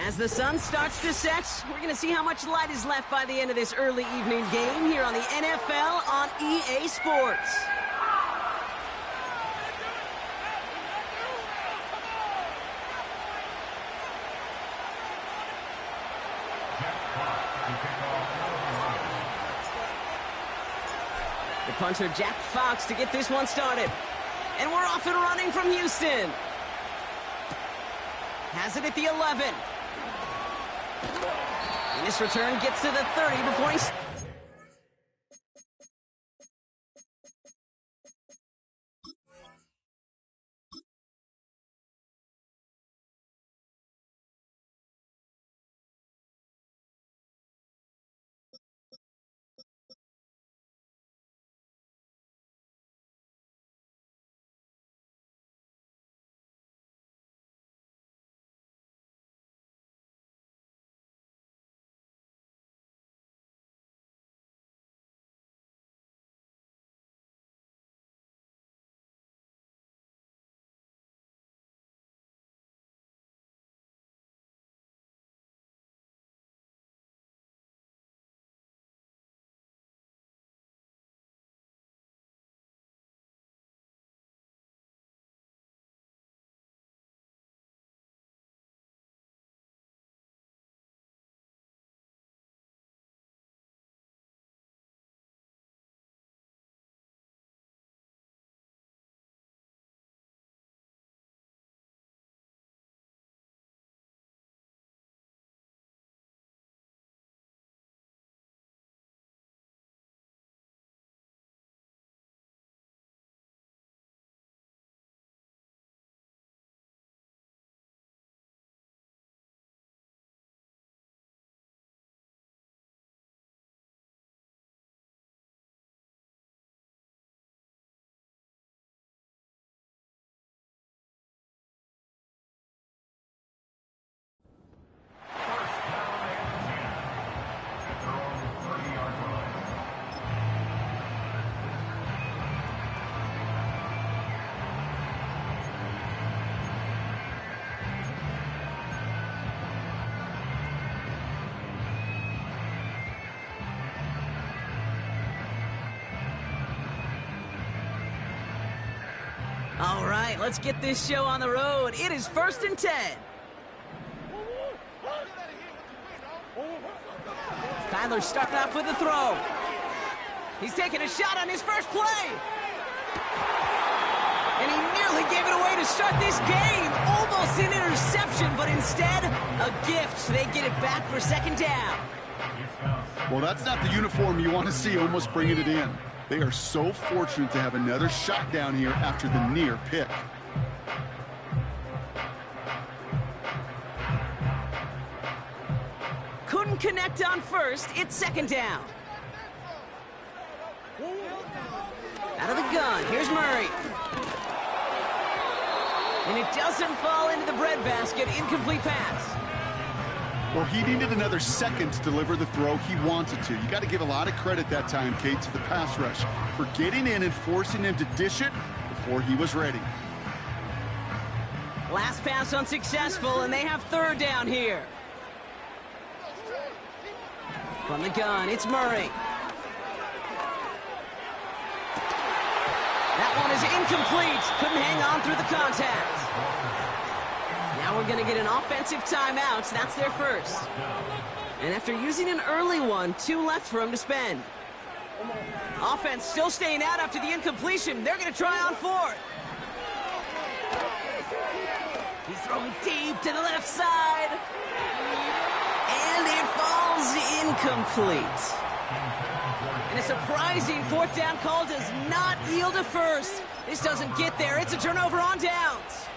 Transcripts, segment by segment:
As the sun starts to set, we're going to see how much light is left by the end of this early evening game here on the NFL on EA Sports. The punter, Jack Fox, to get this one started. And we're off and running from Houston. Has it at the 11. And this return gets to the 30 before he's... All right, let's get this show on the road. It is 1st and 10. Kyler's starting off with a throw. He's taking a shot on his first play. And he nearly gave it away to start this game. Almost an interception, but instead, a gift. They get it back for 2nd down. Well, that's not the uniform you want to see almost bringing it in. They are so fortunate to have another shot down here after the near pick. Couldn't connect on first. It's 2nd down. Out of the gun. Here's Murray. And it doesn't fall into the breadbasket. Incomplete pass. Well, he needed another second to deliver the throw he wanted to. You got to give a lot of credit that time, Kate, to the pass rush for getting in and forcing him to dish it before he was ready. Last pass unsuccessful, and they have 3rd down here. From the gun, it's Murray. That one is incomplete. Couldn't hang on through the contact. Now we're going to get an offensive timeout. That's their first. And after using an early one, 2 left for him to spend. Offense still staying out after the incompletion. They're going to try on 4th. He's throwing deep to the left side. And it falls incomplete. And a surprising fourth down call does not yield a first. This doesn't get there. It's a turnover on downs.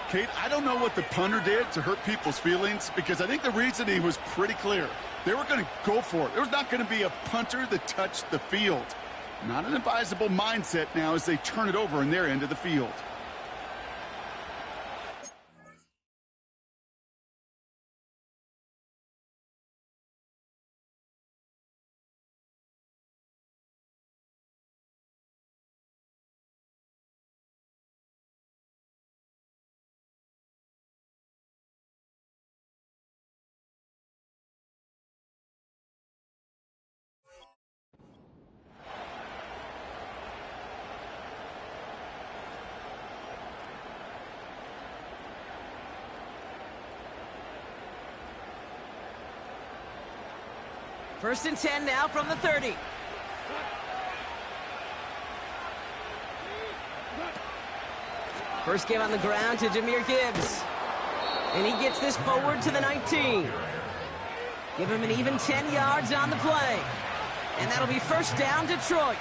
Kate, I don't know what the punter did to hurt people's feelings, because I think the reasoning was pretty clear. They were going to go for it. There was not going to be a punter that touched the field. Not an advisable mindset now as they turn it over in their end of the field. First and 10 now from the 30. First game on the ground to Jahmyr Gibbs. And he gets this forward to the 19. Give him an even 10 yards on the play. And that'll be first down, Detroit.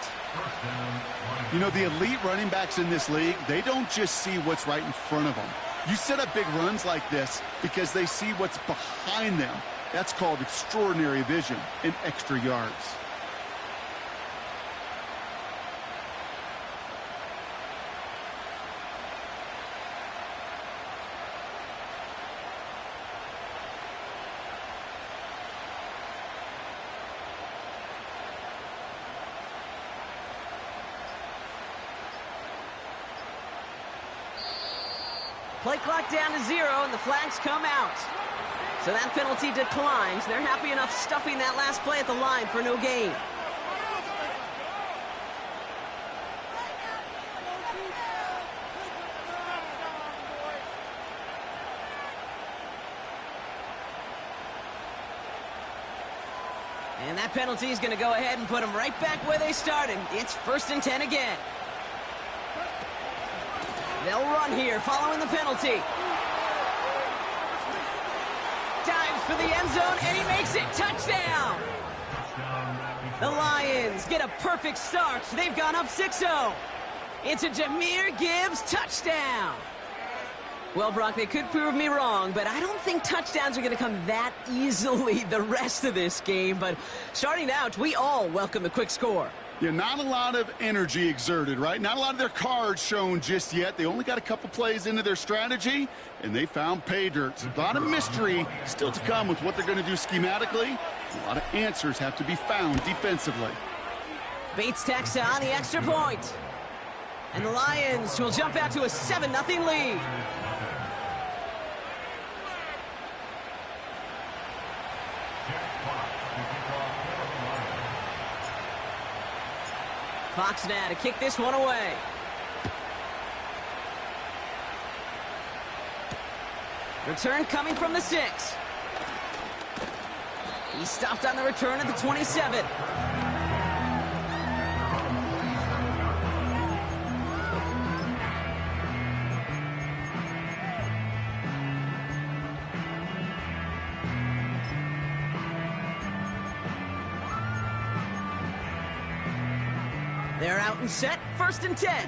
You know, the elite running backs in this league, they don't just see what's right in front of them. You set up big runs like this because they see what's behind them. That's called extraordinary vision and extra yards. Play clock down to 0, and the flags come out. So that penalty declines. They're happy enough stuffing that last play at the line for no gain. And that penalty is going to go ahead and put them right back where they started. It's first and 10 again. They'll run here following the penalty. Dives for the end zone, and he makes it. Touchdown! The Lions get a perfect start. They've gone up 6-0. It's a Jahmyr Gibbs touchdown. Well, Brock, they could prove me wrong, but I don't think touchdowns are going to come that easily the rest of this game. But starting out, we all welcome the quick score. Yeah, not a lot of energy exerted, right? Not a lot of their cards shown just yet. They only got a couple plays into their strategy, and they found pay dirt. A lot of mystery still to come with what they're going to do schematically. A lot of answers have to be found defensively. Bates tacks on the extra point. And the Lions will jump out to a 7-0 lead. Fox now to kick this one away. Return coming from the 6. He stopped on the return at the 27. They're out and set, first and 10.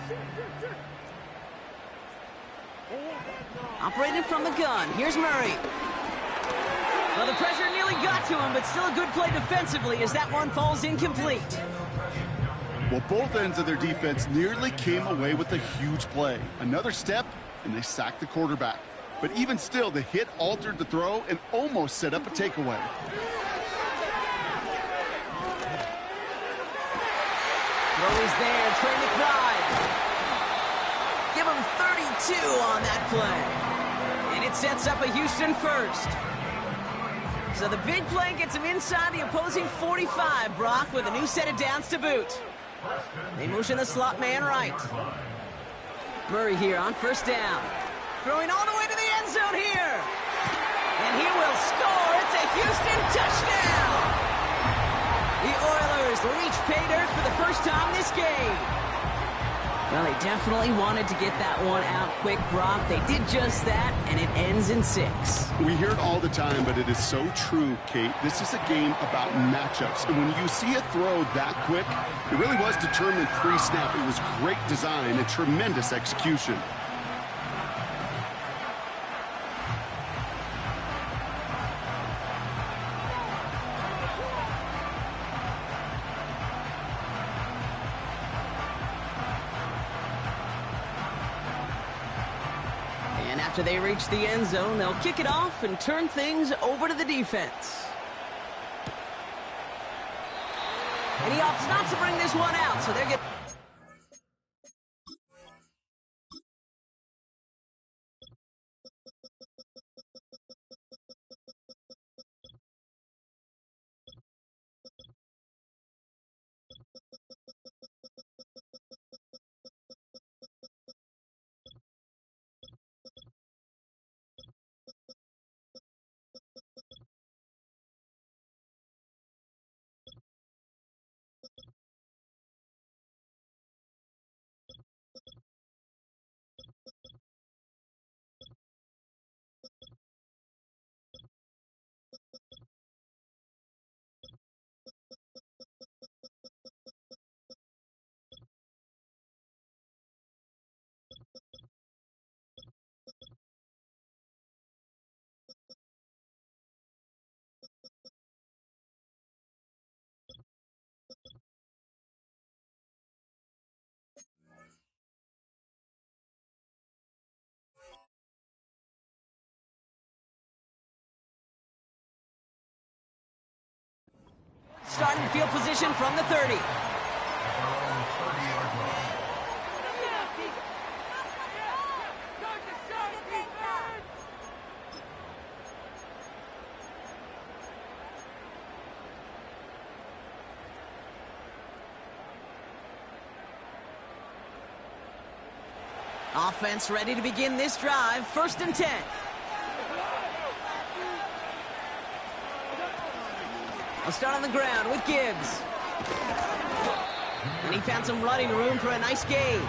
Operated from the gun, here's Murray. Well, the pressure nearly got to him, but still a good play defensively as that one falls incomplete. Well, both ends of their defense nearly came away with a huge play. Another step, and they sacked the quarterback. But even still, the hit altered the throw and almost set up a takeaway. Always there, Trey McBride. Give him 32 on that play. And it sets up a Houston first. So the big play gets him inside the opposing 45, Brock, with a new set of downs to boot. They motion the slot man right. Murray here on first down. Throwing all the way to the end zone here. And he will score. It's a Houston touchdown. The Oilers reach pay dirt for the first time this game. Well, they definitely wanted to get that one out quick, Brock. They did just that, and it ends in 6. We hear it all the time, but it is so true, Kate. This is a game about matchups. And when you see a throw that quick, it really was determined pre-snap. It was great design and tremendous execution. After they reach the end zone, they'll kick it off and turn things over to the defense. And he opts not to bring this one out, so they're getting... Starting field position from the 30. Offense ready to begin this drive. 1st and 10. I'll start on the ground with Gibbs. And he found some running room for a nice gain.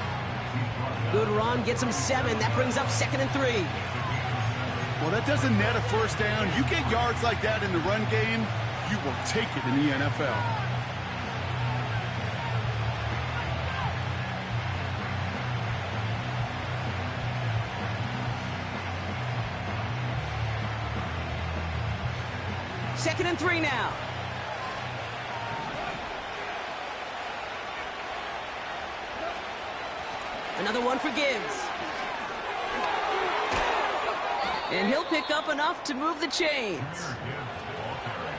Good run, gets him 7. That brings up 2nd and 3. Well, that doesn't net a first down. You get yards like that in the run game, you will take it in the NFL. Second and 3 now. Another one for Gibbs. And he'll pick up enough to move the chains.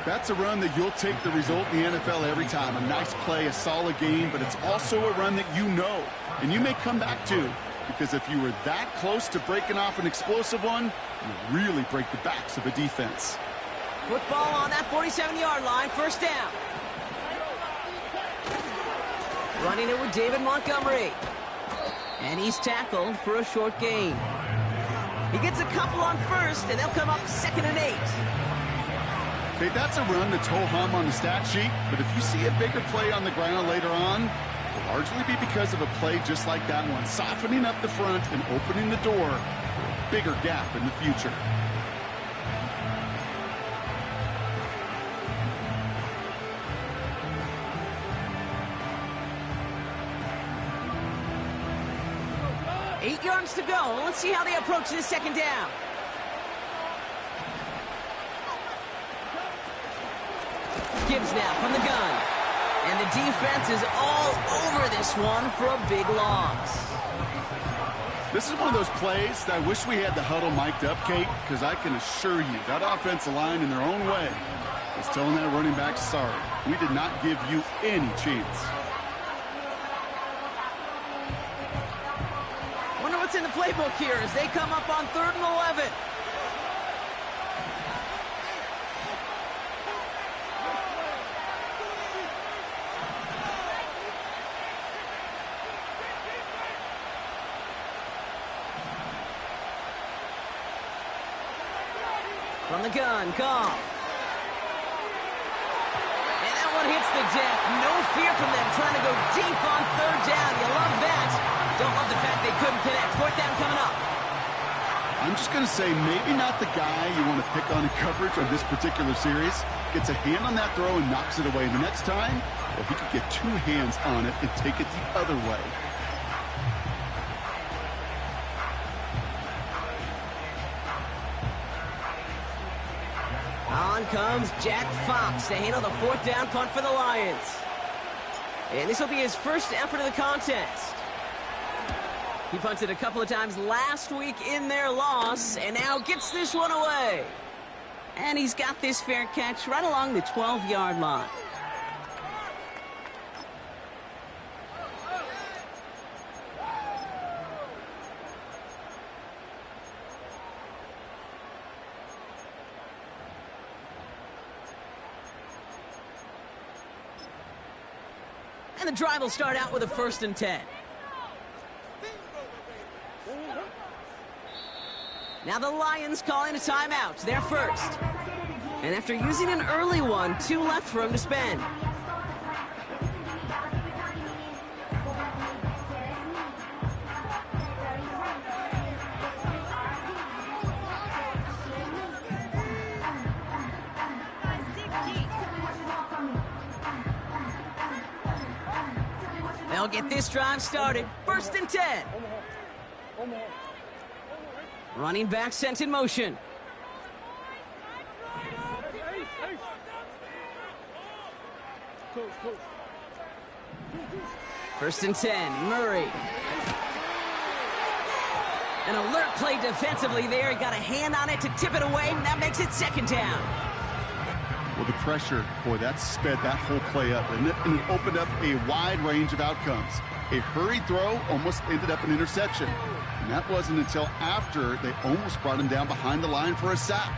That's a run that you'll take the result in the NFL every time. A nice play, a solid game, but it's also a run that you know, and you may come back to, because if you were that close to breaking off an explosive one, you really break the backs of a defense. Football on that 47-yard line, 1st down. Running it with David Montgomery. And he's tackled for a short gain. He gets a couple on 1st, and they'll come up 2nd and 8. Okay, that's a run that's ho-hum on the stat sheet, but if you see a bigger play on the ground later on, it'll largely be because of a play just like that one, softening up the front and opening the door for a bigger gap in the future. Eight yards to go. Let's see how they approach this 2nd down. Gibbs now from the gun. And the defense is all over this one for a big loss. This is one of those plays that I wish we had the huddle mic'd up, Kate, because I can assure you that offensive line in their own way is telling that running back, sorry, we did not give you any chance. In the playbook here as they come up on 3rd and 11. From the gun, Kfav. And that one hits the deck. No fear from them trying to go deep on 3rd down. You love that. going to say maybe not the guy you want to pick on in coverage on this particular series. Gets a hand on that throw and knocks it away. The next time, well, he could get two hands on it and take it the other way. On comes Jack Fox to handle the fourth down punt for the Lions. And this will be his first effort of the contest. He punted a couple of times last week in their loss, and now gets this one away. And he's got this fair catch right along the 12-yard line. And the drive will start out with a 1st and 10. Now the Lions calling a timeout, their first. And after using an early one, 2 left for him to spend. They'll get this drive started. 1st and 10. Running back sent in motion. First and 10, Murray. An alert play defensively there. He got a hand on it to tip it away, and that makes it 2nd down. Well, the pressure, boy, that sped that whole play up, and it opened up a wide range of outcomes. A hurried throw almost ended up an interception. And that wasn't until after they almost brought him down behind the line for a sack.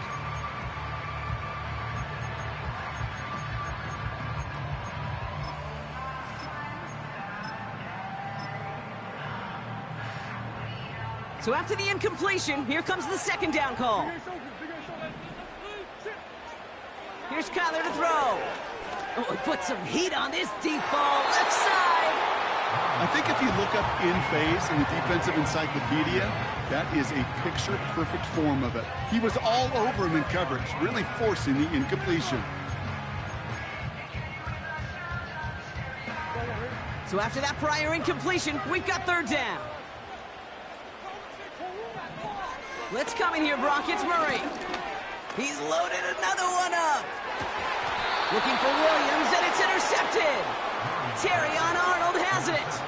So after the incompletion, here comes the 2nd down call. Here's Kyler to throw. Oh, he put some heat on this deep ball, left side. I think if you look up in phase in the defensive encyclopedia, that is a picture-perfect form of it. He was all over him in coverage, really forcing the incompletion. So after that prior incompletion, we've got 3rd down. Let's come in here, Brock. It's Murray. He's loaded another one up. Looking for Williams, and it's intercepted. Terry on Arnold has it.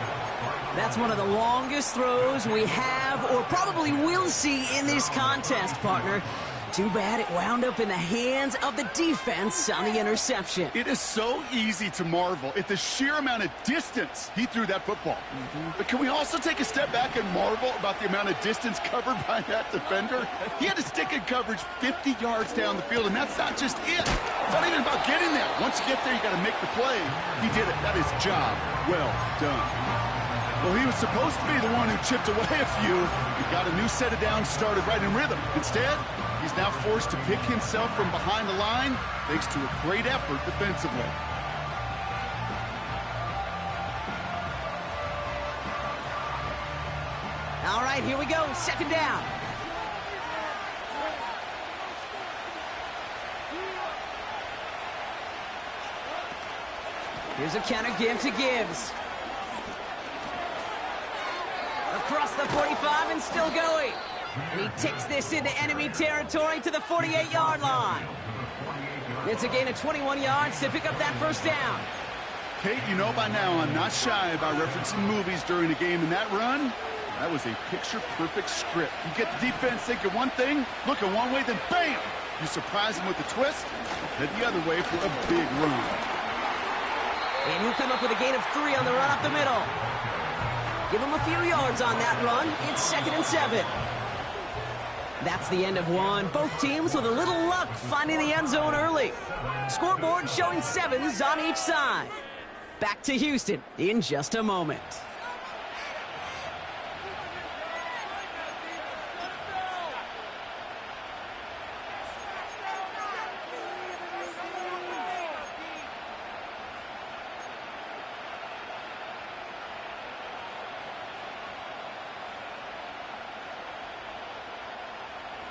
That's one of the longest throws we have or probably will see in this contest, partner. Too bad it wound up in the hands of the defense on the interception. It is so easy to marvel at the sheer amount of distance he threw that football. But can we also take a step back and marvel about the amount of distance covered by that defender? He had to stick in coverage 50 yards down the field, and that's not just it. It's not even about getting there. Once you get there, you got to make the play. He did it. That is job well done. Well, he was supposed to be the one who chipped away a few. He got a new set of downs started right in rhythm. Instead, he's now forced to pick himself from behind the line thanks to a great effort defensively. All right, here we go. 2nd down. Here's a counter give to Gibbs. Across the 45 and still going. And he takes this into enemy territory to the 48-yard line. It's a gain of 21 yards to pick up that 1st down. Kate, you know by now I'm not shy about referencing movies during a game, and that run, that was a picture-perfect script. You get the defense thinking one thing, looking one way, then bam! You surprise them with a twist, head the other way for a big run. And he'll come up with a gain of 3 on the run up the middle. Give him a few yards on that run. It's 2nd and 7. That's the end of one. Both teams with a little luck finding the end zone early. Scoreboard showing 7s on each side. Back to Houston in just a moment.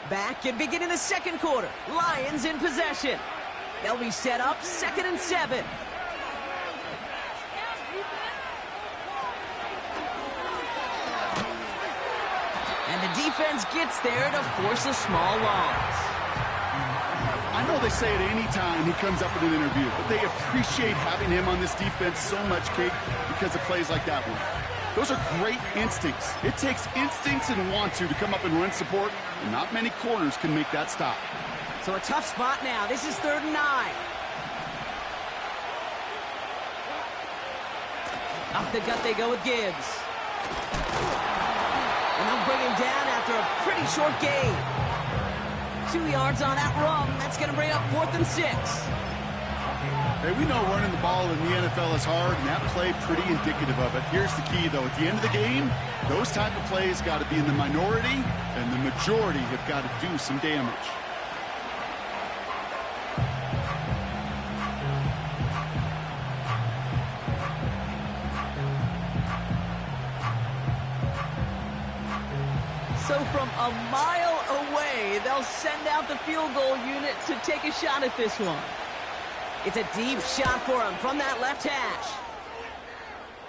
Back and beginning the second quarter. Lions in possession. They'll be set up 2nd and 7. And the defense gets there to force a small loss. I know they say it any time he comes up in an interview, but they appreciate having him on this defense so much, Kate, because of plays like that one. Those are great instincts. It takes instincts and want to come up and run support, and not many corners can make that stop. So a tough spot now. This is 3rd and 9. Off the gut they go with Gibbs. And they'll bring him down after a pretty short gain. 2 yards on that run. That's going to bring up 4th and 6. Hey, we know running the ball in the NFL is hard, and that play pretty indicative of it. Here's the key, though. At the end of the game, those type of plays got to be in the minority, and the majority have got to do some damage. So from a mile away, they'll send out the field goal unit to take a shot at this one. It's a deep shot for him from that left hash.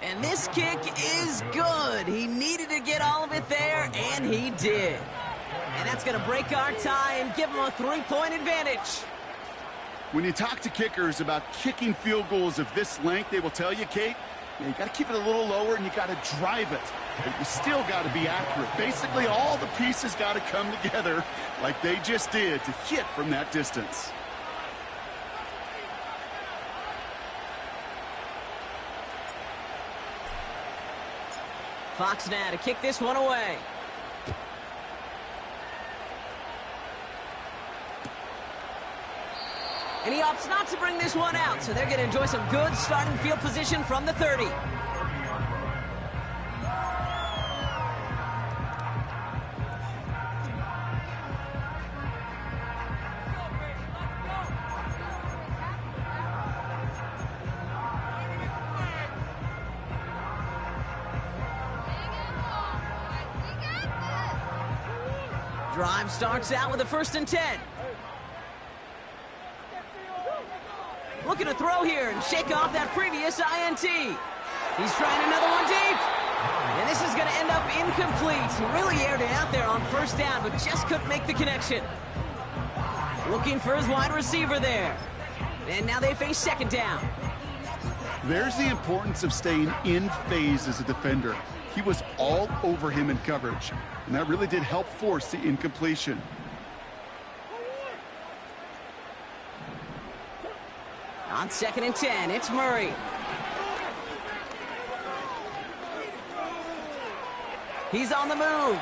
And this kick is good. He needed to get all of it there, and he did. And that's going to break our tie and give him a 3-point advantage. When you talk to kickers about kicking field goals of this length, they will tell you, Kate, you got to keep it a little lower and you got to drive it. But you still got to be accurate. Basically, all the pieces got to come together like they just did to hit from that distance. Fox now to kick this one away. And he opts not to bring this one out, so they're going to enjoy some good starting field position from the 30. Drive starts out with a 1st and 10. Looking to throw here and shake off that previous INT. He's trying another one deep. And this is going to end up incomplete. He really aired it out there on 1st down, but just couldn't make the connection. Looking for his wide receiver there. And now they face 2nd down. There's the importance of staying in phase as a defender. He was all over him in coverage, and that really did help force the incompletion. On 2nd and 10, it's Murray. He's on the move.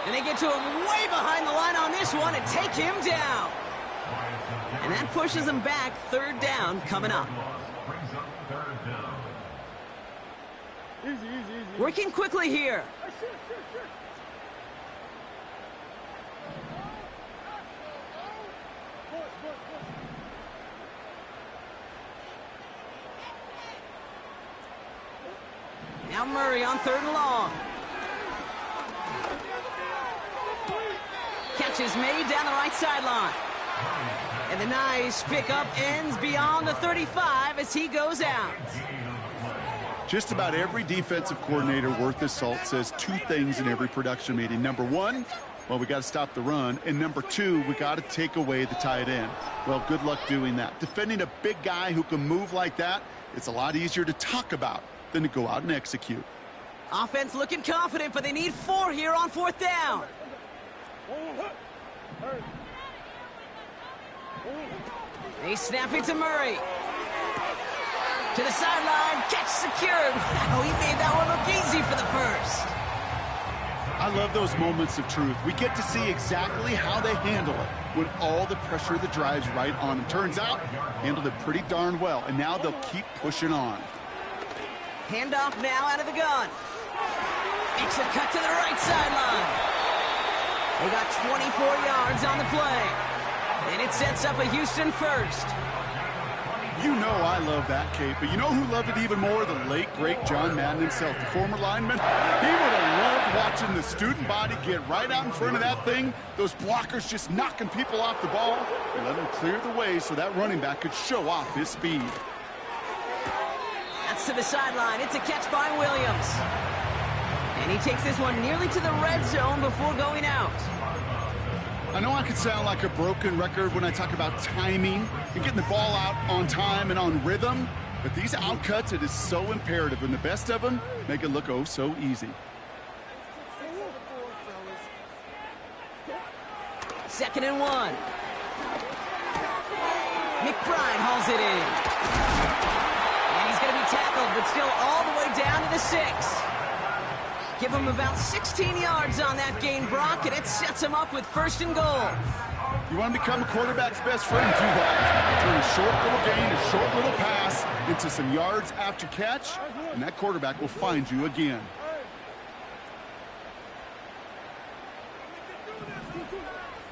And they get to him way behind the line on this one and take him down. And that pushes him back. 3rd down coming up. Working quickly here. Now Murray on 3rd and long. Catch is made down the right sideline. And the nice pickup ends beyond the 35 as he goes out. Just about every defensive coordinator worth his salt says 2 things in every production meeting. Number 1, well, we got to stop the run. And number 2, we got to take away the tight end. Well, good luck doing that. Defending a big guy who can move like that, it's a lot easier to talk about than to go out and execute. Offense looking confident, but they need 4 here on 4th down. They snap it to Murray. To the sideline, catch secured. Wow, he made that one look easy for the 1st. I love those moments of truth. We get to see exactly how they handle it when all the pressure of the drive's right on them. Turns out, handled it pretty darn well, and now they'll keep pushing on. Handoff now out of the gun. Makes a cut to the right sideline. They got 24 yards on the play. And it sets up a Houston 1st. You know I love that, Kate, but you know who loved it even more? The late, great John Madden himself, the former lineman. He would have loved watching the student body get right out in front of that thing. Those blockers just knocking people off the ball. And let him clear the way so that running back could show off his speed. That's to the sideline. It's a catch by Williams. And he takes this one nearly to the red zone before going out. I know I could sound like a broken record when I talk about timing and getting the ball out on time and on rhythm, but these outcuts, it is so imperative, and the best of them make it look oh so easy. 2nd and 1. McBride hauls it in. And he's going to be tackled, but still all the way down to the 6. Give him about 16 yards on that gain, Brock, and it sets him up with 1st and goal. You want to become a quarterback's best friend, do that. Turn a short little gain, a short little pass into some yards after catch, and that quarterback will find you again.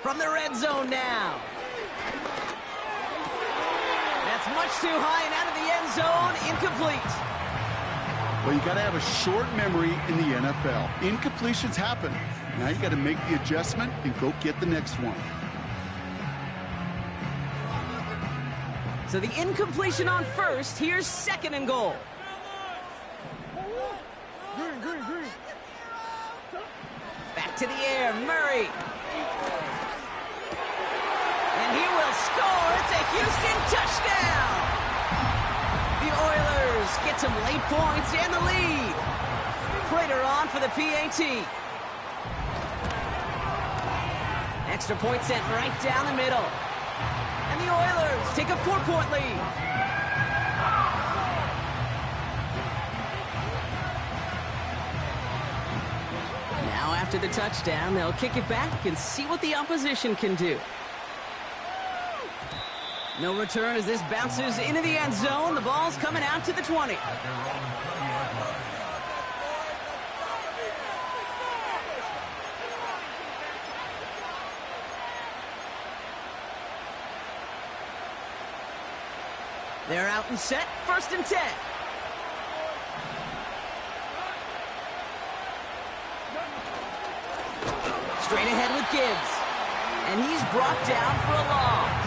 From the red zone now. That's much too high and out of the end zone, incomplete. Well, you got to have a short memory in the NFL. Incompletions happen. Now you got to make the adjustment and go get the next one. So the incompletion on 1st. Here's 2nd and goal. Back to the air, Murray. And he will score. It's a Houston touchdown. The Oilers get some late points and the lead. Prater on for the PAT. Extra point sent right down the middle. And the Oilers take a 4-point lead. Now after the touchdown, they'll kick it back and see what the opposition can do. No return as this bounces into the end zone. The ball's coming out to the 20. They're out and set. 1st and 10. Straight ahead with Gibbs. And he's brought down for a loss.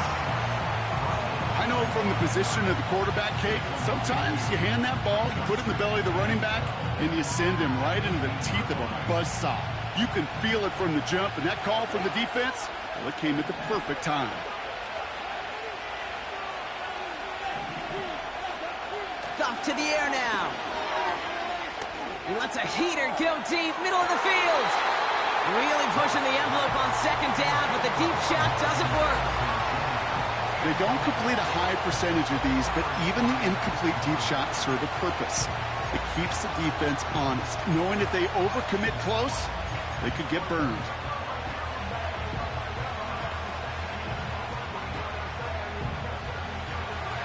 I know from the position of the quarterback, Kate, sometimes you hand that ball, you put it in the belly of the running back, and you send him right into the teeth of a buzzsaw. You can feel it from the jump, and that call from the defense, well, it came at the perfect time. Off to the air now. He lets a heater go deep, middle of the field. Really pushing the envelope on 2nd down, but the deep shot doesn't work. They don't complete a high percentage of these, but even the incomplete deep shots serve a purpose. It keeps the defense honest, knowing if they overcommit close, they could get burned.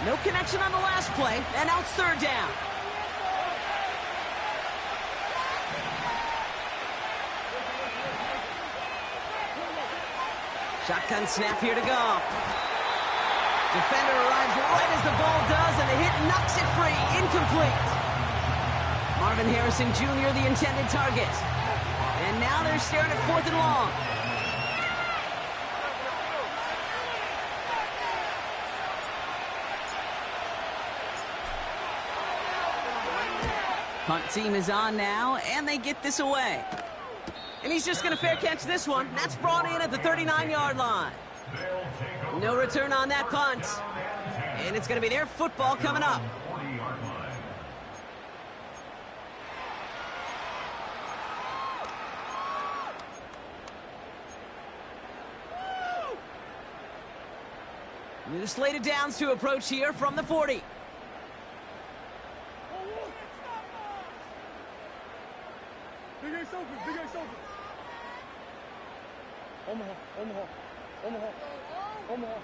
No connection on the last play, and now it's 3rd down. Shotgun snap here to go. Defender arrives right as the ball does, and the hit knocks it free. Incomplete. Marvin Harrison Jr., the intended target. And now they're staring at 4th and long. Punt team is on now, and they get this away. And he's just going to fair catch this one. That's brought in at the 39-yard line. No return on that punt. And it's going to be their football coming up. New slate of downs to approach here from the 40. Big Ace open, Big Ace open. Omaha, Omaha, Omaha, Omaha.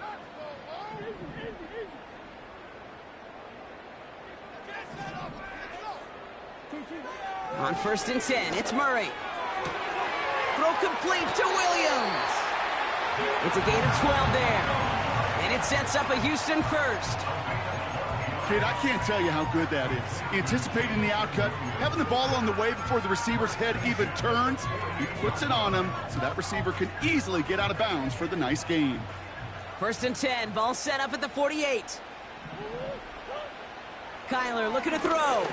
On 1st and 10, it's Murray. Throw complete to Williams. It's a gain of 12 there. And it sets up a Houston 1st. kid, I can't tell you how good that is. Anticipating the outcut, having the ball on the way before the receiver's head even turns, he puts it on him so that receiver can easily get out of bounds for the nice gain. 1st and 10, ball set up at the 48. Kyler looking to throw.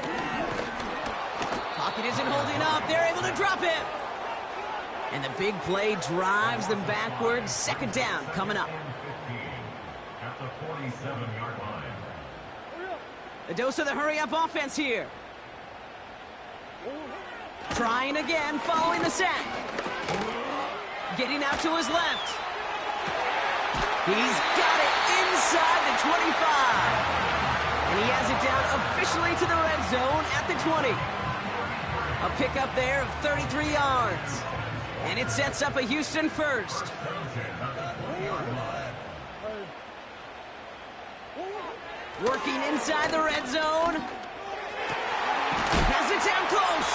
Pocket isn't holding up. They're able to drop it. And the big play drives them backwards. 2nd down coming up. At the 47-yard line. A dose of the hurry-up offense here. Trying again, following the sack. Getting out to his left. He's got it inside the 25. And he has it down officially to the red zone at the 20. A pickup there of 33 yards. And it sets up a Houston first. Working inside the red zone. Has it down close.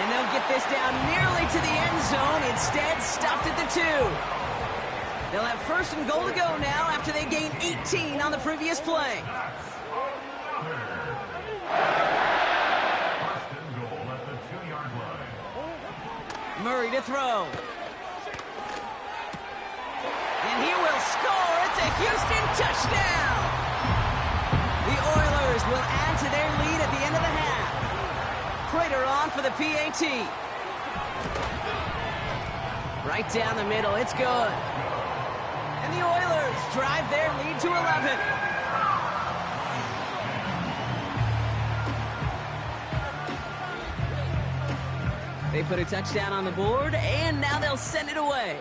And they'll get this down nearly to the end zone. Instead, stopped at the 2. They'll have 1st and goal to go now after they gained 18 on the previous play. Murray to throw. And he will score. It's a Houston touchdown. The Oilers will add to their lead at the end of the half. Prater on for the PAT. Right down the middle. It's good. And the Oilers drive their lead to 11. They put a touchdown on the board, and now they'll send it away.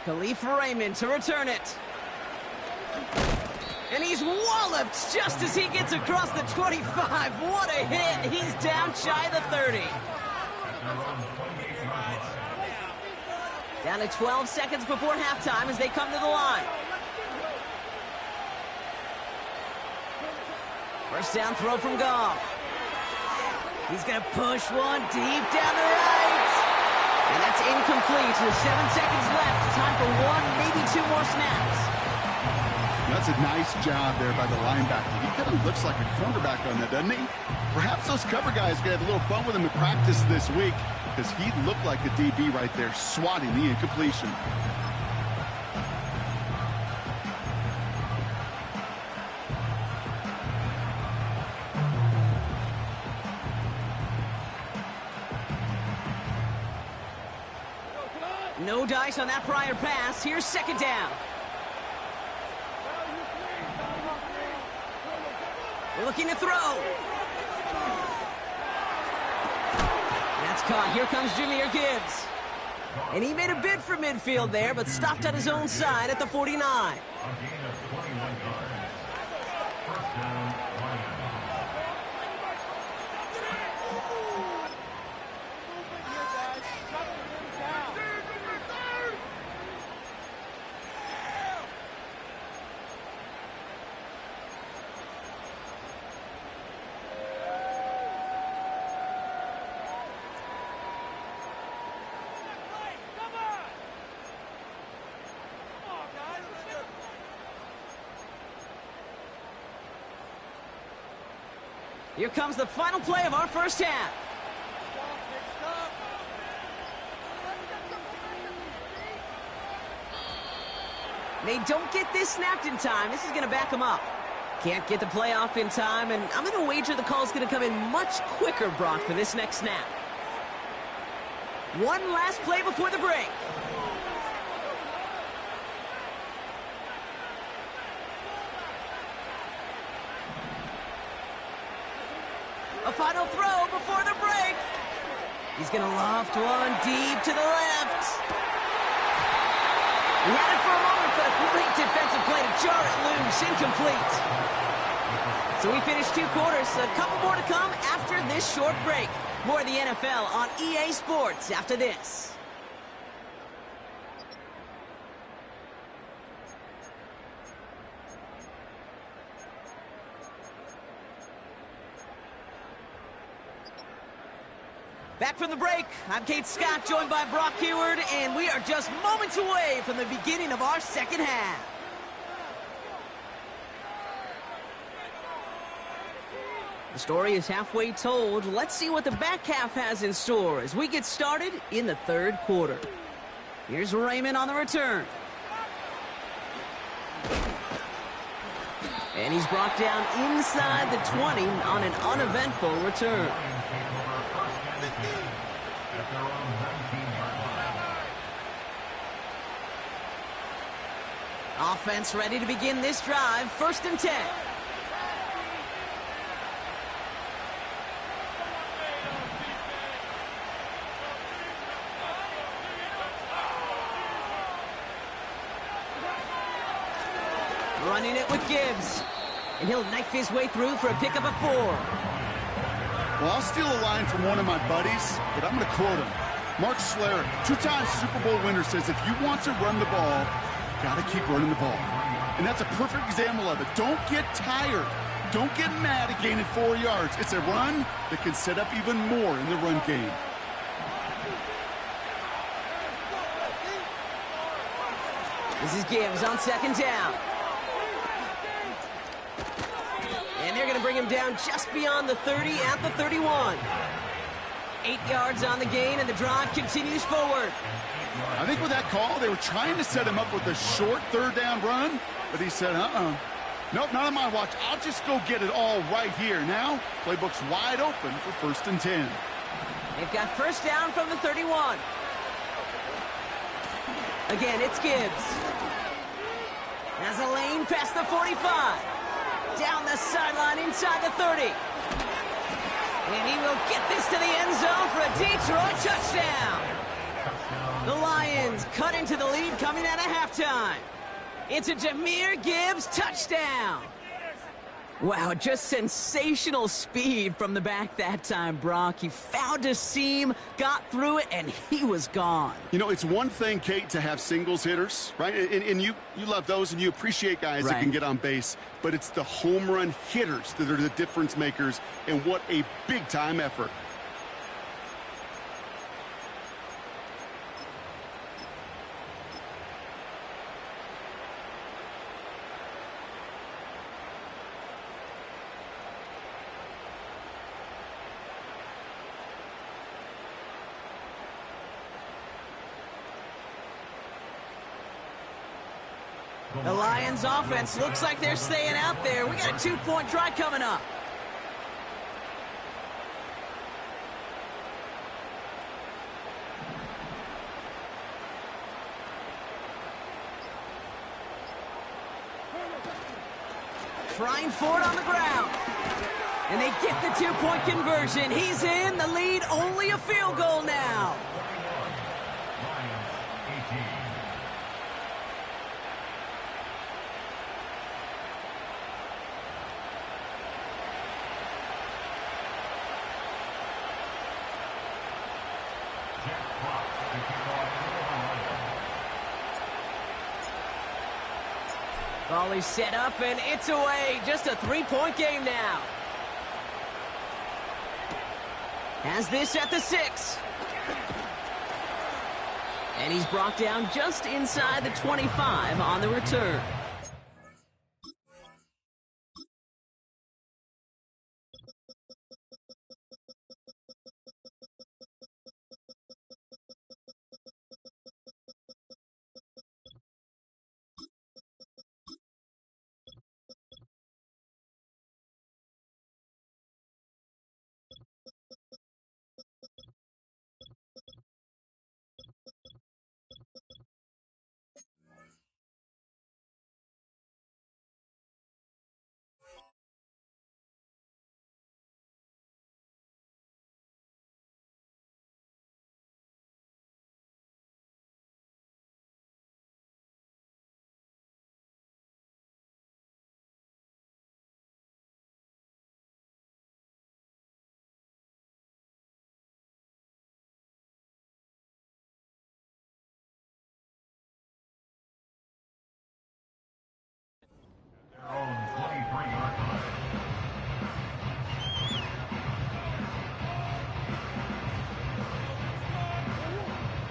Khalif Raymond to return it. And he's walloped just as he gets across the 25. What a hit. He's down shy of the 30. Down to 12 seconds before halftime as they come to the line. 1st down throw from Goff. He's going to push one deep down the right. And that's incomplete with 7 seconds left. Time for 1, maybe 2 more snaps. That's a nice job there by the linebacker. He kind of looks like a cornerback on that, doesn't he? Perhaps those cover guys are going to have a little fun with him in practice this week because he looked like a DB right there, swatting the incompletion. No dice on that prior pass. Here's 2nd down. They're looking to throw. That's caught. Here comes Jahmyr Gibbs. And he made a bid for midfield there, but stopped on his own side at the 49. A gain of 21 yards. 1st down, Lions. Here comes the final play of our 1st half. They don't get this snapped in time. This is going to back them up. Can't get the play off in time, and I'm going to wager the call's going to come in much quicker, Brock, for this next snap. One last play before the break. A final throw before the break. He's going to loft one deep to the left. He had it for a moment, but a great defensive play to jar it loose. Incomplete. So we finished 2 quarters. A couple more to come after this short break. More of the NFL on EA Sports after this. Back from the break, I'm Kate Scott, joined by Brock Heward, and we are just moments away from the beginning of our 2nd half. The story is halfway told. Let's see what the back half has in store as we get started in the third quarter. Here's Raymond on the return. And he's brought down inside the 20 on an uneventful return. Offense ready to begin this drive. 1st and 10. Running it with Gibbs. And he'll knife his way through for a pickup of 4. Well, I'll steal a line from one of my buddies, but I'm going to quote him. Mark Schlereth, 2-time Super Bowl winner, says if you want to run the ball, got to keep running the ball. And that's a perfect example of it. Don't get tired. Don't get mad at gaining 4 yards. It's a run that can set up even more in the run game. This is Gibbs on 2nd down. And they're going to bring him down just beyond the 30 at the 31. 8 yards on the gain, and the drive continues forward. I think with that call, they were trying to set him up with a short 3rd down run, but he said, nope, not on my watch. I'll just go get it all right here. Now, playbook's wide open for 1st and 10. They've got 1st down from the 31. Again, it's Gibbs. Has a lane past the 45. Down the sideline inside the 30. And he will get this to the end zone for a Detroit touchdown. The Lions cut into the lead coming out of halftime. It's a Jahmyr Gibbs touchdown. Wow, just sensational speed from the back that time, Brock. He found a seam, got through it, and he was gone. You know, it's one thing, Kate, to have singles hitters, right? And you love those, and you appreciate guys that can get on base. But it's the home run hitters that are the difference makers, and what a big-time effort. The Lions offense looks like they're staying out there. We got a 2-point try coming up. Trying for it on the ground. And they get the 2-point conversion. He's in. The lead, only a field goal now. Ball is set up, and it's away. Just a 3-point game now. Has this at the 6. And he's brought down just inside the 25 on the return.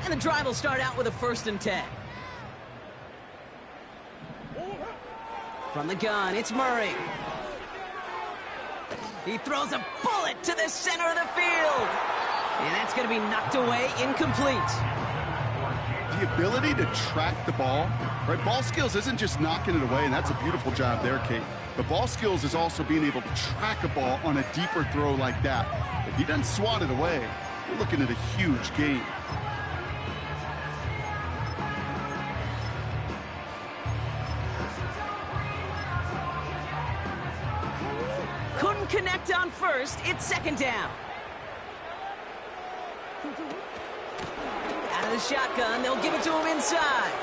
And the drive will start out with a 1st and 10. From the gun, it's Murray. He throws a bullet to the center of the field. And that's going to be knocked away, incomplete. The ability to track the ball, right? Ball skills isn't just knocking it away, and that's a beautiful job there, Kate. But ball skills is also being able to track a ball on a deeper throw like that. If he doesn't swat it away, you're looking at a huge gain. Couldn't connect on first. It's second down. Out of the shotgun, they'll give it to him inside.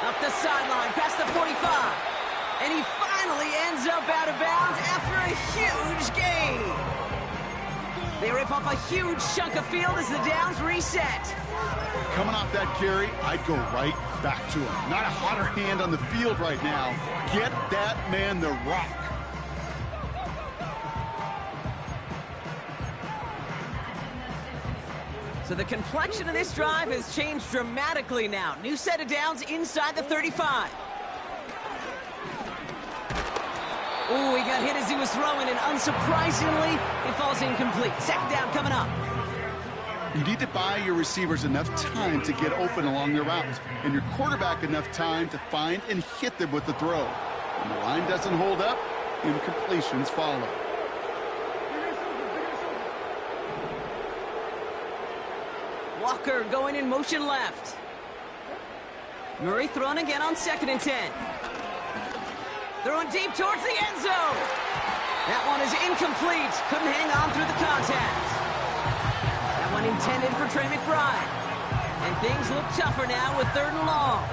Up the sideline, past the 45. And he finally ends up out of bounds after a huge gain. They rip off a huge chunk of field as the downs reset. Coming off that carry, I'd go right back to him. Not a hotter hand on the field right now. Get that man the rock. So the complexion of this drive has changed dramatically now. New set of downs inside the 35. Ooh, he got hit as he was throwing, and unsurprisingly, it falls incomplete. Second down coming up. You need to buy your receivers enough time to get open along their routes, and your quarterback enough time to find and hit them with the throw. When the line doesn't hold up, incompletions follow. Walker going in motion left. Murray throwing again on 2nd and 10. Throwing deep towards the end zone. That one is incomplete. Couldn't hang on through the contact. That one intended for Trey McBride. And things look tougher now with 3rd and long.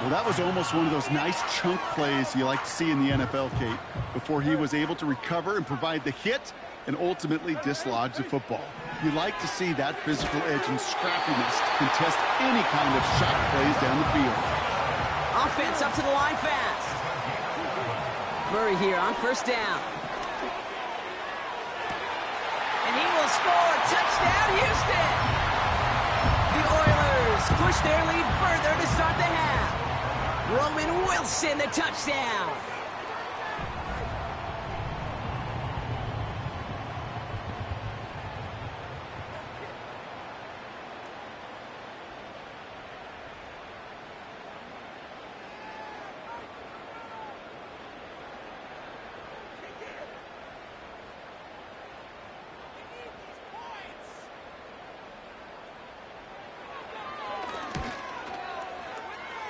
Well, that was almost one of those nice chunk plays you like to see in the NFL, Kate, before he was able to recover and provide the hit and ultimately dislodge the football. You like to see that physical edge and scrappiness to contest any kind of shot plays down the field. Offense up to the line fast. Murray here on 1st down. And he will score. Touchdown, Houston! The Oilers push their lead further to start the half. Roman Wilson, the touchdown.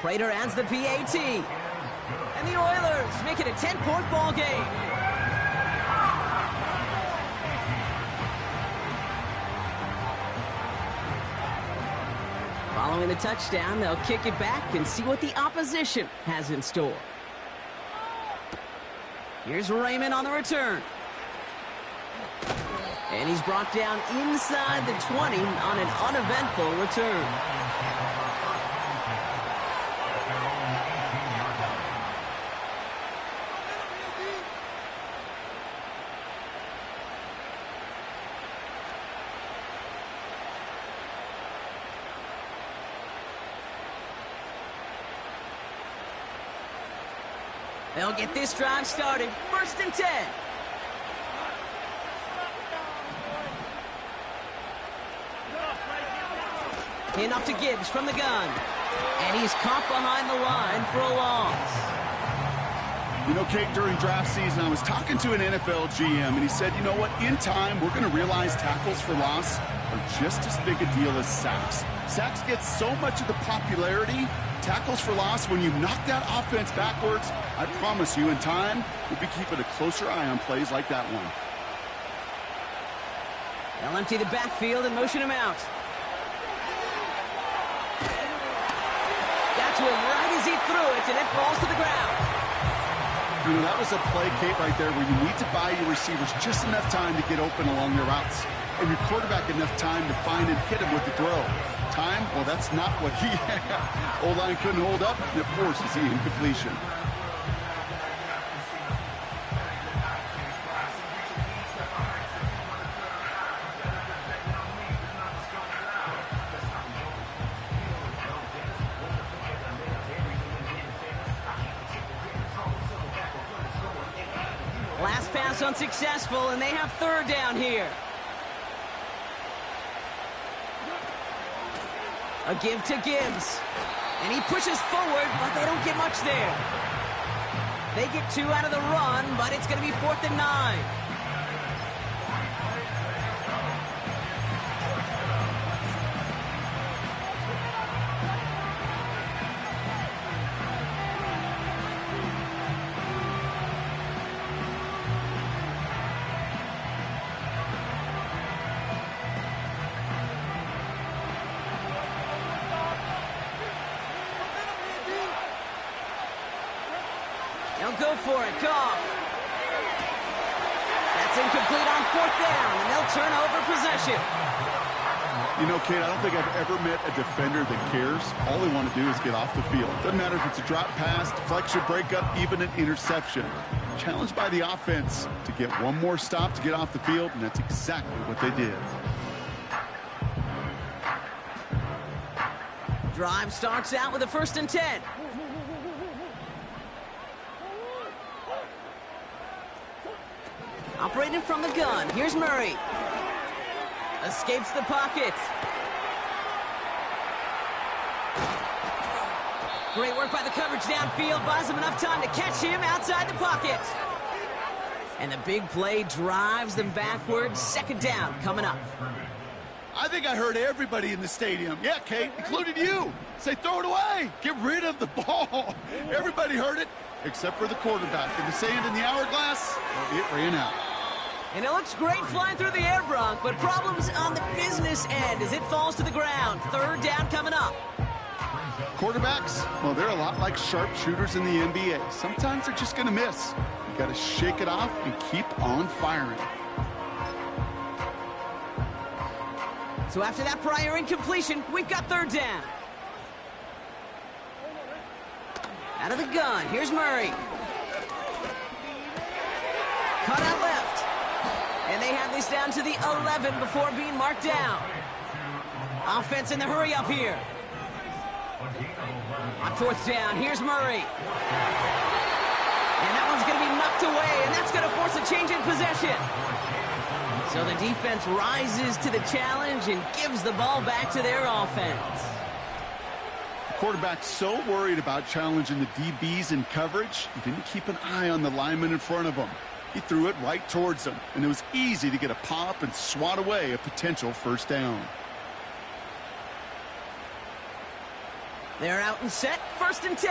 Prater adds the PAT. And the Oilers make it a 10-point ball game. Following the touchdown, they'll kick it back and see what the opposition has in store. Here's Raymond on the return. And he's brought down inside the 20 on an uneventful return. They'll get this drive started. 1st and 10. Handoff to Gibbs from the gun. And he's caught behind the line for a loss. You know, Kate, during draft season, I was talking to an NFL GM, and he said, you know what, in time, we're going to realize tackles for loss are just as big a deal as sacks. Sacks get so much of the popularity. Tackles for loss, when you knock that offense backwards, I promise you, in time, we'll be keeping a closer eye on plays like that one. They'll empty the backfield and motion him out. Got to him right as he threw it, and it falls to the ground. You know, that was a play, Kate, right there, where you need to buy your receivers just enough time to get open along their routes, and your quarterback enough time to find and hit him with the throw. Time? Well, that's not what he had. O-line couldn't hold up, and it forces the incompletion. Last pass unsuccessful, and they have third down here. A give to Gibbs. And he pushes forward, but they don't get much there. They get 2 out of the run, but it's going to be 4th and 9. They'll go for it. Kfav. That's incomplete on 4th down, and they'll turn over possession. You know, Kate, I don't think I've ever met a defender that cares. All they want to do is get off the field. Doesn't matter if it's a drop pass, deflection, breakup, even an interception. Challenged by the offense to get one more stop to get off the field, and that's exactly what they did. Drive starts out with a 1st and 10. Operating from the gun. Here's Murray. Escapes the pocket. Great work by the coverage downfield. Buys him enough time to catch him outside the pocket. And the big play drives them backwards. 2nd down coming up. I think I heard everybody in the stadium. Yeah, Kate, including you. Say, throw it away. Get rid of the ball. Everybody heard it, except for the quarterback. In the sand in the hourglass, well, it ran out. And it looks great flying through the air, Bronk, but problems on the business end as it falls to the ground. 3rd down coming up. Quarterbacks, well, they're a lot like sharpshooters in the NBA. Sometimes they're just going to miss. You got to shake it off and keep on firing. So after that prior incompletion, we've got 3rd down. Out of the gun, here's Murray. Cut out left. And they have this down to the 11 before being marked down. Offense in the hurry up here. On 4th down, here's Murray. And that one's going to be knocked away, and that's going to force a change in possession. So the defense rises to the challenge and gives the ball back to their offense. The quarterback's so worried about challenging the DBs in coverage, he didn't keep an eye on the lineman in front of him. He threw it right towards them, and it was easy to get a pop and swat away a potential 1st down. They're out and set, 1st and 10.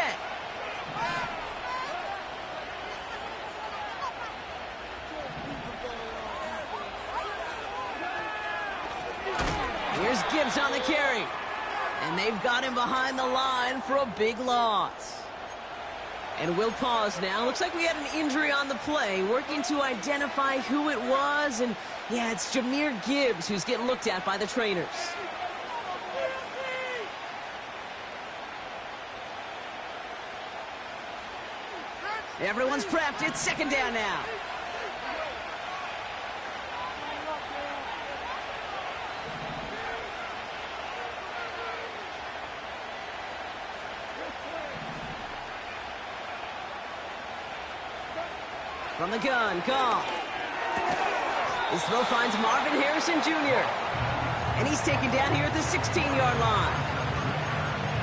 Here's Gibbs on the carry. And they've got him behind the line for a big loss. And we'll pause now. Looks like we had an injury on the play. Working to identify who it was. And, yeah, it's Jahmyr Gibbs who's getting looked at by the trainers. Everyone's prepped. It's 2nd down now. From the gun, Kfav. His throw finds Marvin Harrison Jr. And he's taken down here at the 16-yard line.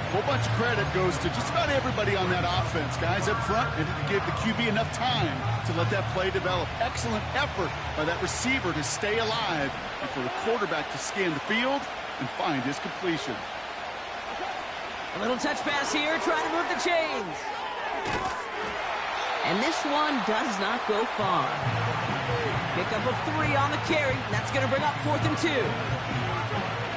A whole bunch of credit goes to just about everybody on that offense. Guys up front, they didn't give the QB enough time to let that play develop. Excellent effort by that receiver to stay alive and for the quarterback to scan the field and find his completion. A little touch pass here, trying to move the chains. And this one does not go far. Pickup of 3 on the carry. That's going to bring up 4th and 2.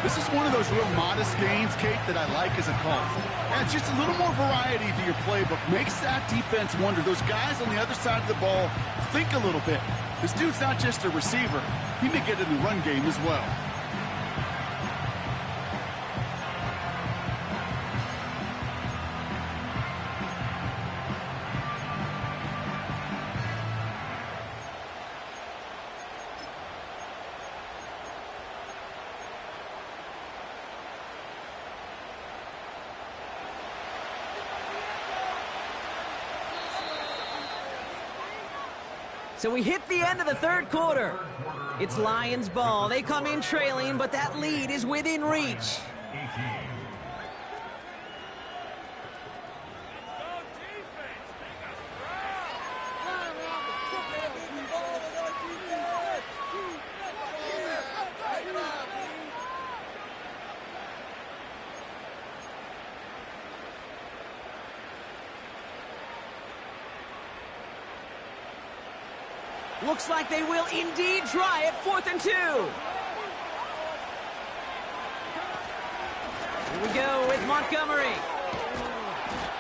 This is one of those real modest gains, Kate, that I like as a call. Adds just a little more variety to your playbook. Makes that defense wonder. Those guys on the other side of the ball think a little bit. This dude's not just a receiver. He may get in the run game as well. So we hit the end of the third quarter. It's Lions ball. They come in trailing, but that lead is within reach. 18. Looks like they will indeed try it. 4th and 2. Here we go with Montgomery.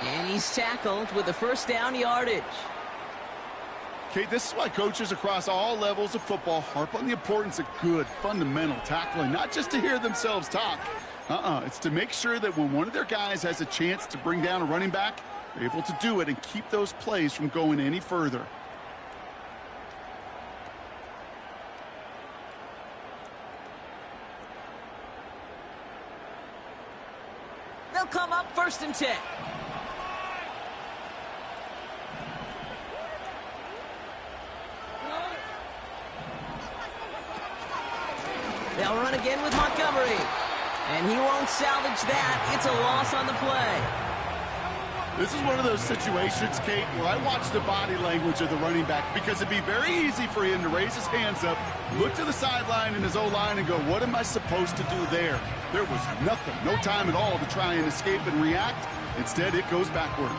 And he's tackled with the first down yardage. Okay, this is why coaches across all levels of football harp on the importance of good, fundamental tackling, not just to hear themselves talk. It's to make sure that when one of their guys has a chance to bring down a running back, they're able to do it and keep those plays from going any further. They'll come up 1st and 10. They'll run again with Montgomery. And he won't salvage that. It's a loss on the play. This is one of those situations, Kate, where I watch the body language of the running back because it'd be very easy for him to raise his hands up, look to the sideline in his O-line and go, what am I supposed to do there? There was nothing, no time at all to try and escape and react. Instead, it goes backwards.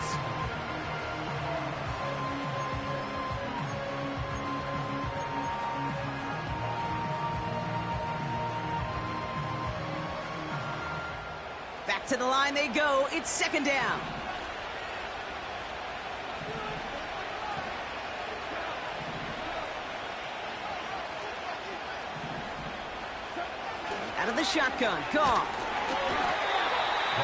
Back to the line they go. It's 2nd down. Out of the shotgun, Kfav.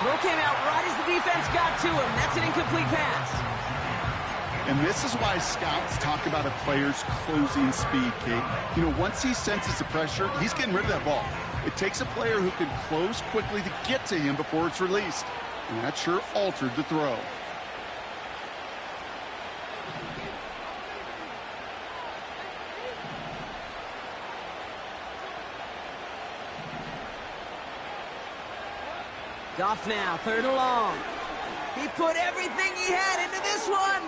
Throw came out right as the defense got to him. That's an incomplete pass. And this is why scouts talk about a player's closing speed, Kate. You know, once he senses the pressure, he's getting rid of that ball. It takes a player who can close quickly to get to him before it's released. And that sure altered the throw. Goff now, 3rd and long. He put everything he had into this one.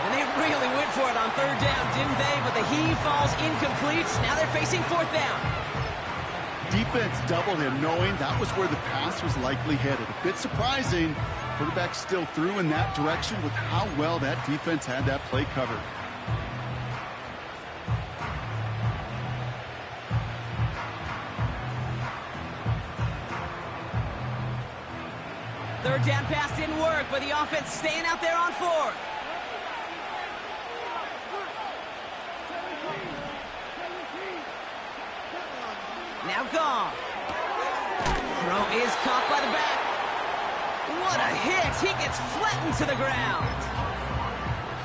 And they really went for it on 3rd down, didn't they? But the heave falls incomplete. Now they're facing 4th down. Defense doubled him, knowing that was where the pass was likely headed. A bit surprising. Quarterback still threw in that direction with how well that defense had that play covered. Third down pass didn't work, but the offense staying out there on 4th. Now Kfav. Throw is caught by the back. What a hit! He gets flattened to the ground.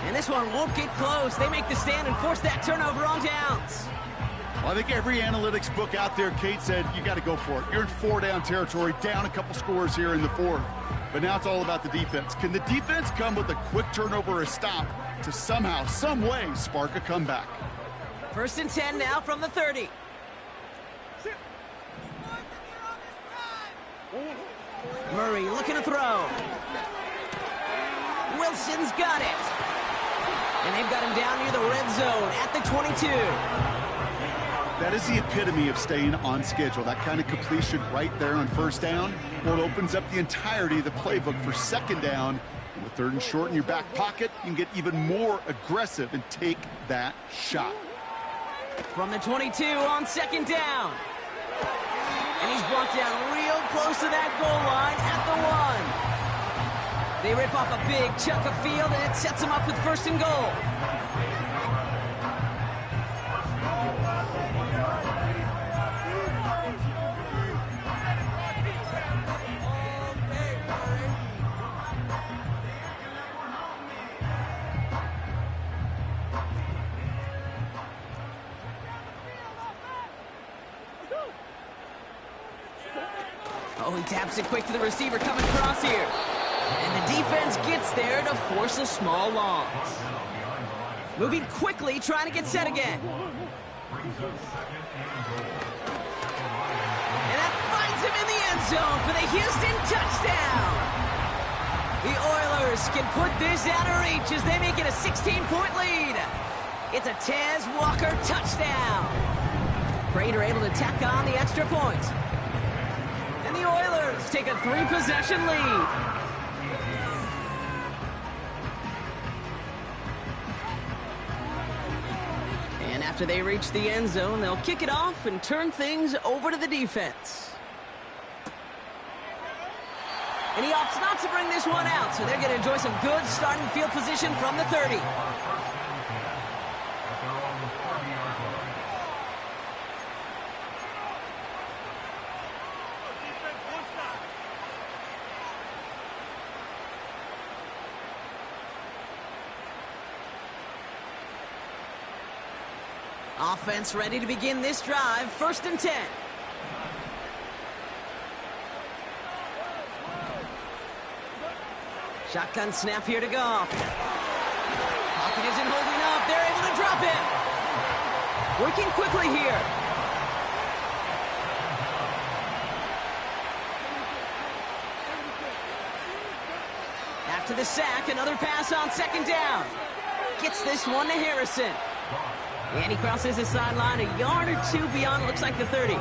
And this one won't get close. They make the stand and force that turnover on downs. Well, I think every analytics book out there, Kate, said you got to go for it. You're in 4-down territory, down a couple scores here in the 4th. But now it's all about the defense. Can the defense come with a quick turnover or a stop to somehow, some way, spark a comeback? 1st and 10 now from the 30. Murray looking to throw. Wilson's got it. And they've got him down near the red zone at the 22. That is the epitome of staying on schedule. That kind of completion right there on 1st down. Well, it opens up the entirety of the playbook for 2nd down. And with 3rd and short in your back pocket, you can get even more aggressive and take that shot. From the 22 on 2nd down. And he's brought down real close to that goal line at the 1. They rip off a big chunk of field, and it sets them up with 1st and goal. Oh, he taps it quick to the receiver coming across here. And the defense gets there to force a small loss. Moving quickly, trying to get set again. Brings up second and goal. And that finds him in the end zone for the Houston touchdown. The Oilers can put this out of reach as they make it a 16-point lead. It's a Tez Walker touchdown. Prater able to tack on the extra point. And the Oilers take a 3-possession lead. And after they reach the end zone, they'll kick it off and turn things over to the defense. And he opts not to bring this one out, so they're going to enjoy some good starting field position from the 30. Offense ready to begin this drive. 1st and 10. Shotgun snap here to Goff. Pocket isn't holding up. They're able to drop it. Working quickly here. After the sack, another pass on 2nd down. Gets this one to Harrison. And he crosses the sideline a yard or 2 beyond, looks like the 30.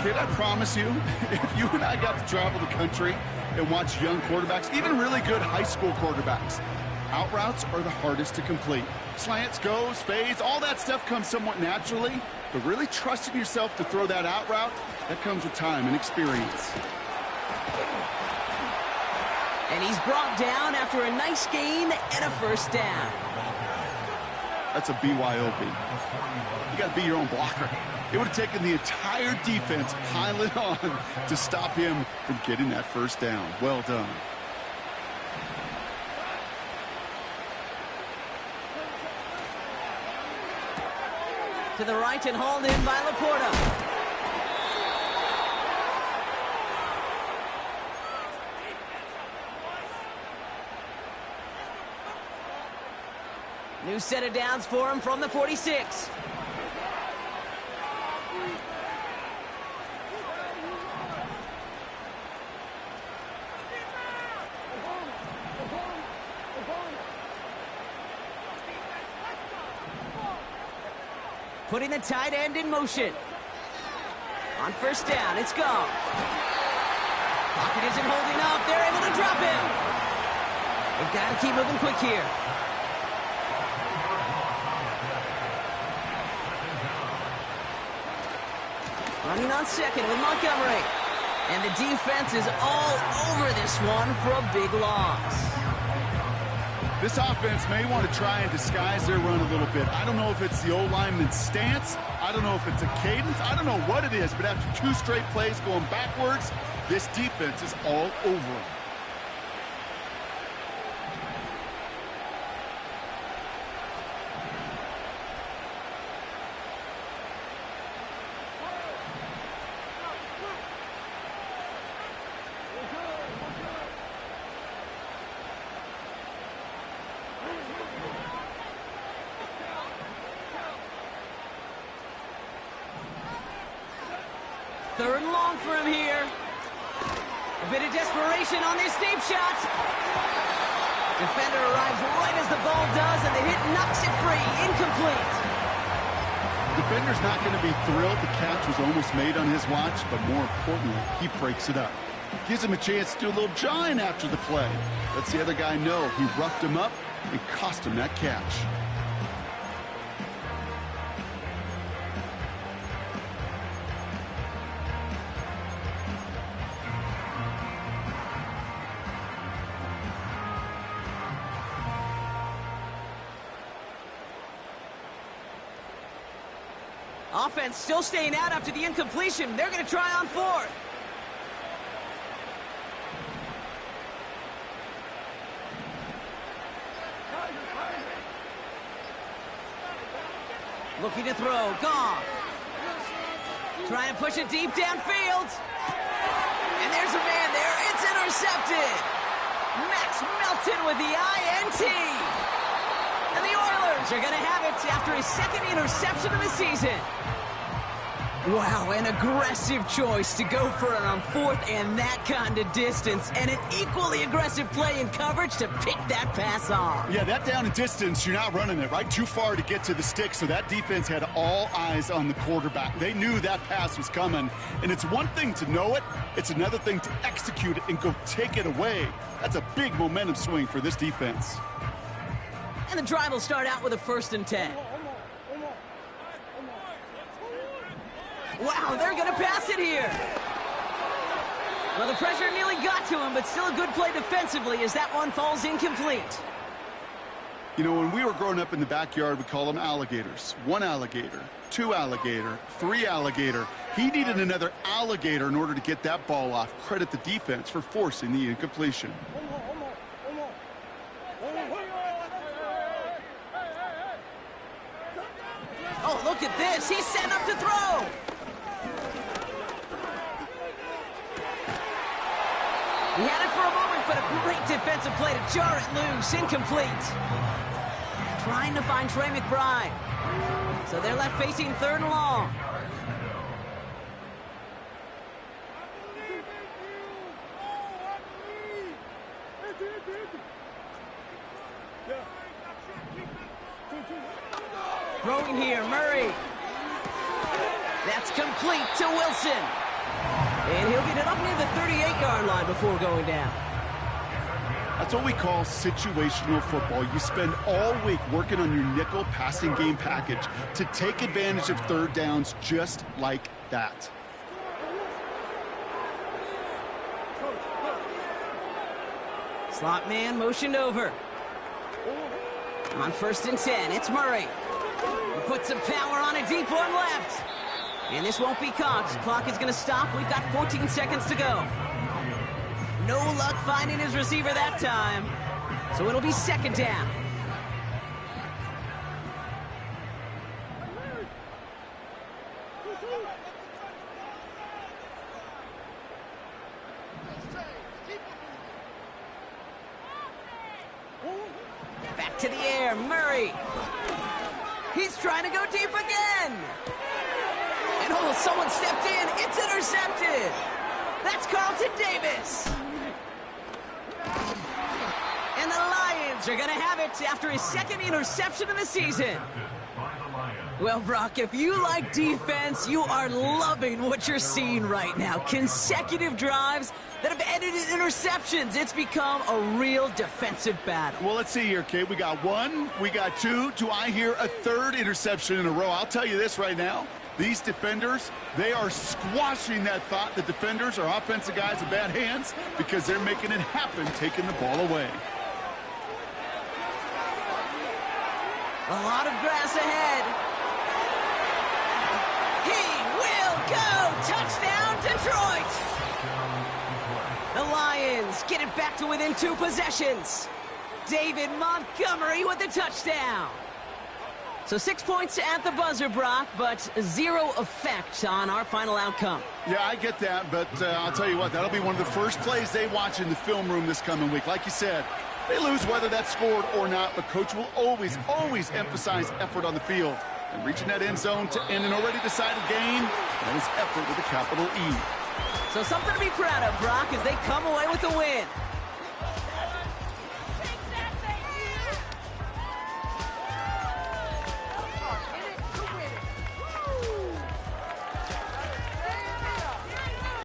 Kid, I promise you, if you and I got to travel the country and watch young quarterbacks, even really good high school quarterbacks, out routes are the hardest to complete. Slants, goes, fades, all that stuff comes somewhat naturally, but really trusting yourself to throw that out route, that comes with time and experience. And he's brought down after a nice gain and a 1st down. That's a BYOB. You got to be your own blocker. It would have taken the entire defense piling on to stop him from getting that 1st down. Well done. To the right and hauled in by Laporta. New set of downs for him from the 46. Putting the tight end in motion. On 1st down, it's gone. Pocket isn't holding up. They're able to drop him. They've got to keep moving quick here. Running on 2nd with Montgomery. And the defense is all over this one for a big loss. This offense may want to try and disguise their run a little bit. I don't know if it's the O-lineman's stance. I don't know if it's a cadence. I don't know what it is, but after 2 straight plays going backwards, this defense is all over them. Third and long for him here. A bit of desperation on this deep shot. Defender arrives right as the ball does, and the hit knocks it free. Incomplete. Defender's not going to be thrilled the catch was almost made on his watch, but more importantly, he breaks it up. Gives him a chance to do a little jawing after the play. Lets the other guy know he roughed him up and cost him that catch. Offense still staying out after the incompletion. They're going to try on 4th. Looking to throw. Goff. Trying to push it deep downfield. And there's a man there. It's intercepted. Max Melton with the INT. And the Lions are going to have it after his second interception of the season. Wow, an aggressive choice to go for it on fourth and that kind of distance, and an equally aggressive play in coverage to pick that pass off. Yeah, that down and distance, you're not running it, right? Too far to get to the stick, so that defense had all eyes on the quarterback. They knew that pass was coming, and it's one thing to know it, it's another thing to execute it and go take it away. That's a big momentum swing for this defense. And the drive will start out with a 1st and 10. Wow, they're going to pass it here. Well, the pressure nearly got to him, but still a good play defensively as that one falls incomplete. You know, when we were growing up in the backyard, we call them alligators. 1 alligator, 2 alligator, 3 alligator. He needed another alligator in order to get that ball off. Credit the defense for forcing the incompletion. Oh, look at this. He's set up to throw. He had it for a moment, but a great defensive play to jar it loose. Incomplete. Trying to find Trey McBride. So they're left facing 3rd and long. Throwing here, Murray. That's complete to Wilson. And he'll get it up near the 38-yard line before going down. That's what we call situational football. You spend all week working on your nickel passing game package to take advantage of 3rd downs just like that. Slot man motioned over. On 1st and 10, it's Murray. He puts some power on a deep one left. And this won't be caught. Clock is going to stop. We've got 14 seconds to go. No luck finding his receiver that time. So it'll be 2nd down. Back to the air, Murray. He's trying to go deep again. And oh, someone stepped in. It's intercepted. That's Carlton Davis. And the Lions are going to have it after his 2nd interception of the season. Well, Brock, if you like defense, you are loving what you're seeing right now. Consecutive drives that have ended in interceptions. It's become a real defensive battle. Well, let's see here, kid. We got 1, we got 2. Do I hear a 3rd interception in a row? I'll tell you this right now. These defenders, they are squashing that thought. The defenders are offensive guys with bad hands because they're making it happen, taking the ball away. A lot of grass ahead. He will go! Touchdown, Detroit! The Lions get it back to within 2 possessions. David Montgomery with the touchdown. So 6 points at the buzzer, Brock, but 0 effect on our final outcome. Yeah, I get that, but I'll tell you what, that'll be one of the first plays they watch in the film room this coming week. Like you said, they lose whether that's scored or not, but Coach will always emphasize effort on the field. And reaching that end zone to end an already decided game, that is effort with a capital E. So something to be proud of, Brock, as they come away with the win.